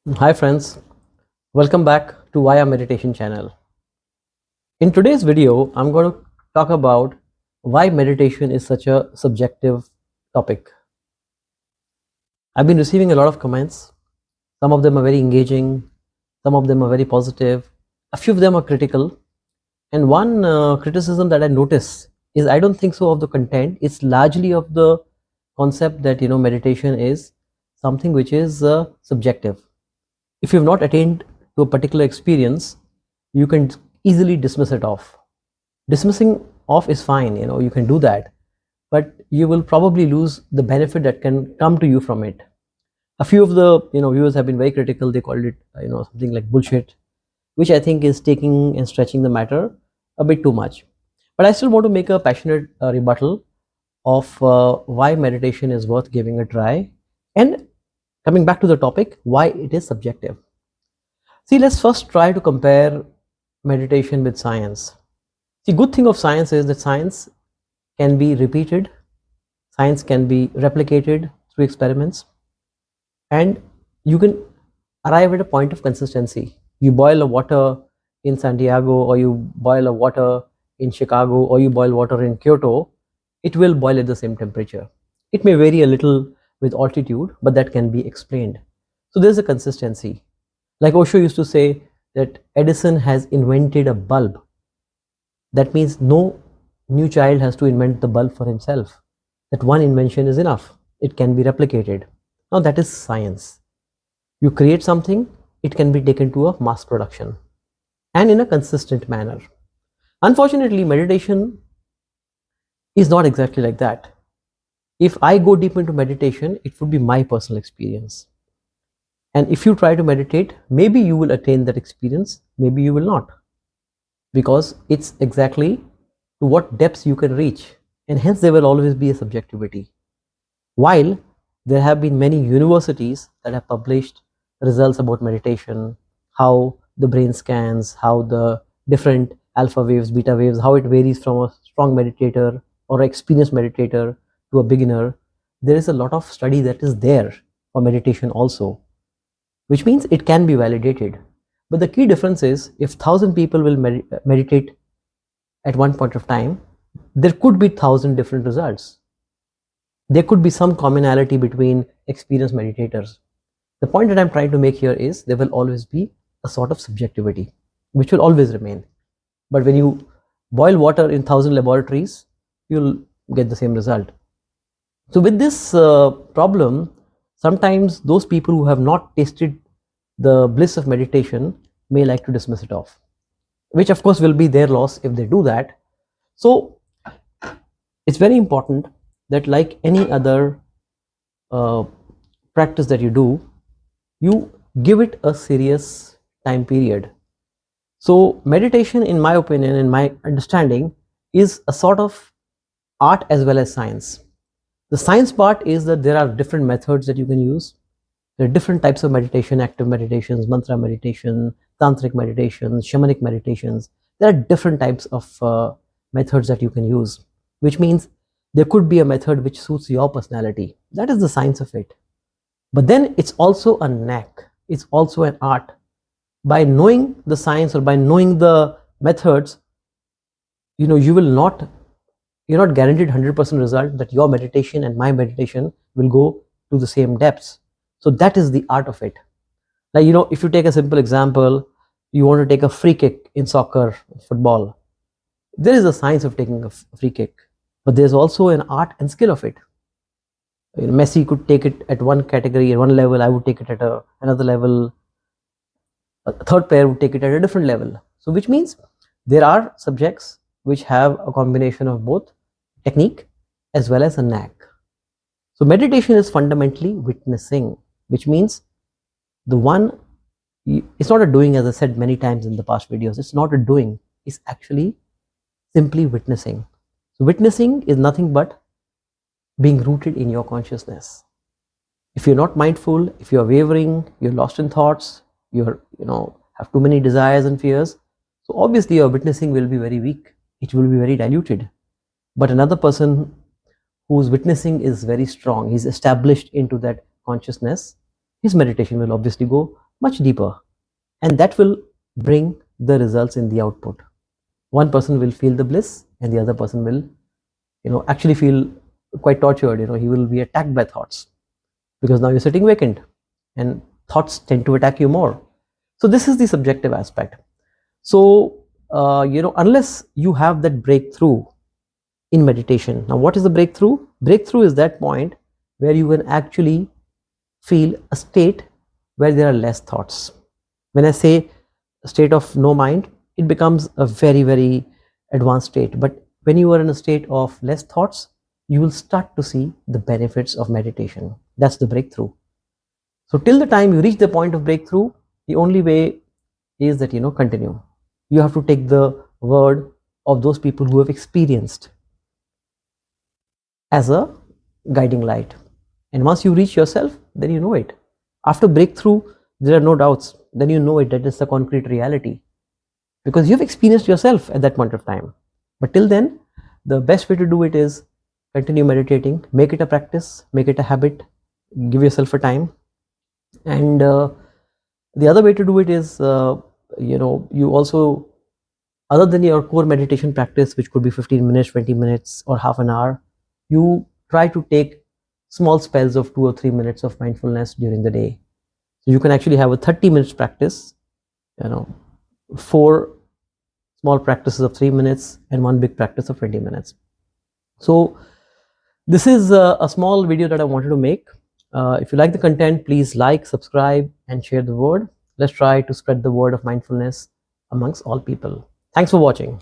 Hi friends, welcome back to Via Meditation channel. In today's video, I'm going to talk about why meditation is such a subjective topic. I've been receiving a lot of comments. Some of them are very engaging, some of them are very positive, a few of them are critical. And one criticism that I notice is I don't think so of the content, it's largely of the concept that meditation is something which is subjective. If you've not attained to a particular experience, you can easily dismiss it off. Dismissing off is fine, you can do that, but you will probably lose the benefit that can come to you from it. A few of the viewers have been very critical. They called it something like bullshit, which I think is taking and stretching the matter a bit too much. But I still want to make a passionate rebuttal of why meditation is worth giving a try, and coming back to the topic, why it is subjective. See, let's first try to compare meditation with science. The good thing of science is that science can be repeated, science can be replicated through experiments, and you can arrive at a point of consistency. You boil a water in San Diego, or you boil a water in Chicago, or you boil water in Kyoto, it will boil at the same temperature. It may vary a little with altitude, but that can be explained. So there's a consistency. Like Osho used to say that Edison has invented a bulb. That means no new child has to invent the bulb for himself. That one invention is enough. It can be replicated. Now that is science. You create something, it can be taken to a mass production and in a consistent manner. Unfortunately, meditation is not exactly like that. If I go deep into meditation, it would be my personal experience. And if you try to meditate, maybe you will attain that experience, maybe you will not. Because it's exactly to what depths you can reach, and hence there will always be a subjectivity. While there have been many universities that have published results about meditation, how the brain scans, how the different alpha waves, beta waves, how it varies from a strong meditator or experienced meditator to a beginner, there is a lot of study that is there for meditation also, which means it can be validated. But the key difference is, if 1,000 people will meditate at one point of time, there could be 1,000 different results. There could be some commonality between experienced meditators. The point that I'm trying to make here is there will always be a sort of subjectivity, which will always remain. But when you boil water in 1,000 laboratories, you'll get the same result. So with this problem, sometimes those people who have not tasted the bliss of meditation may like to dismiss it off, which of course will be their loss if they do that. So it's very important that, like any other practice that you do, you give it a serious time period. So meditation, in my opinion, in my understanding, is a sort of art as well as science. The science part is that there are different methods that you can use. There are different types of meditation: active meditations, mantra meditation, tantric meditations, shamanic meditations. There are different types of methods that you can use, which means there could be a method which suits your personality. That is the science of it. But then it's also a knack, it's also an art. By knowing the science or by knowing the methods, you're not guaranteed 100% result that your meditation and my meditation will go to the same depths. So that is the art of it. Like, if you take a simple example, you want to take a free kick in soccer, football, there is a science of taking a free kick, but there's also an art and skill of it. Messi could take it at one category, at one level. I would take it at another level. A third player would take it at a different level. So which means there are subjects which have a combination of both technique as well as a knack. So meditation is fundamentally witnessing, which means it's not a doing, as I said many times in the past videos. It's not a doing, it's actually simply witnessing. So witnessing is nothing but being rooted in your consciousness. If you're not mindful, if you're wavering, you're lost in thoughts, you're have too many desires and fears, so obviously your witnessing will be very weak, it will be very diluted. But another person whose witnessing is very strong, he's established into that consciousness, his meditation will obviously go much deeper, and that will bring the results in the output. One person will feel the bliss and the other person will actually feel quite tortured. He will be attacked by thoughts, because now you're sitting vacant and thoughts tend to attack you more. So this is the subjective aspect. So unless you have that breakthrough in meditation. Now what is the breakthrough? Breakthrough is that point where you can actually feel a state where there are less thoughts. When I say a state of no mind, it becomes a very, very advanced state. But when you are in a state of less thoughts, you will start to see the benefits of meditation. That's the breakthrough. So till the time you reach the point of breakthrough, the only way is that continue. You have to take the word of those people who have experienced as a guiding light. And once you reach yourself, then you know it. After breakthrough, there are no doubts. Then you know it, that is the concrete reality, because you've experienced yourself at that point of time. But till then, the best way to do it is continue meditating, make it a practice, make it a habit, give yourself a time. And the other way to do it is, you also, other than your core meditation practice, which could be 15 minutes, 20 minutes, or half an hour, you try to take small spells of 2 or 3 minutes of mindfulness during the day. So you can actually have a 30 minutes practice, 4 small practices of 3 minutes, and 1 big practice of 20 minutes. So this is a small video that I wanted to make. If you like the content, please like, subscribe, and share the word. Let's try to spread the word of mindfulness amongst all people. Thanks for watching.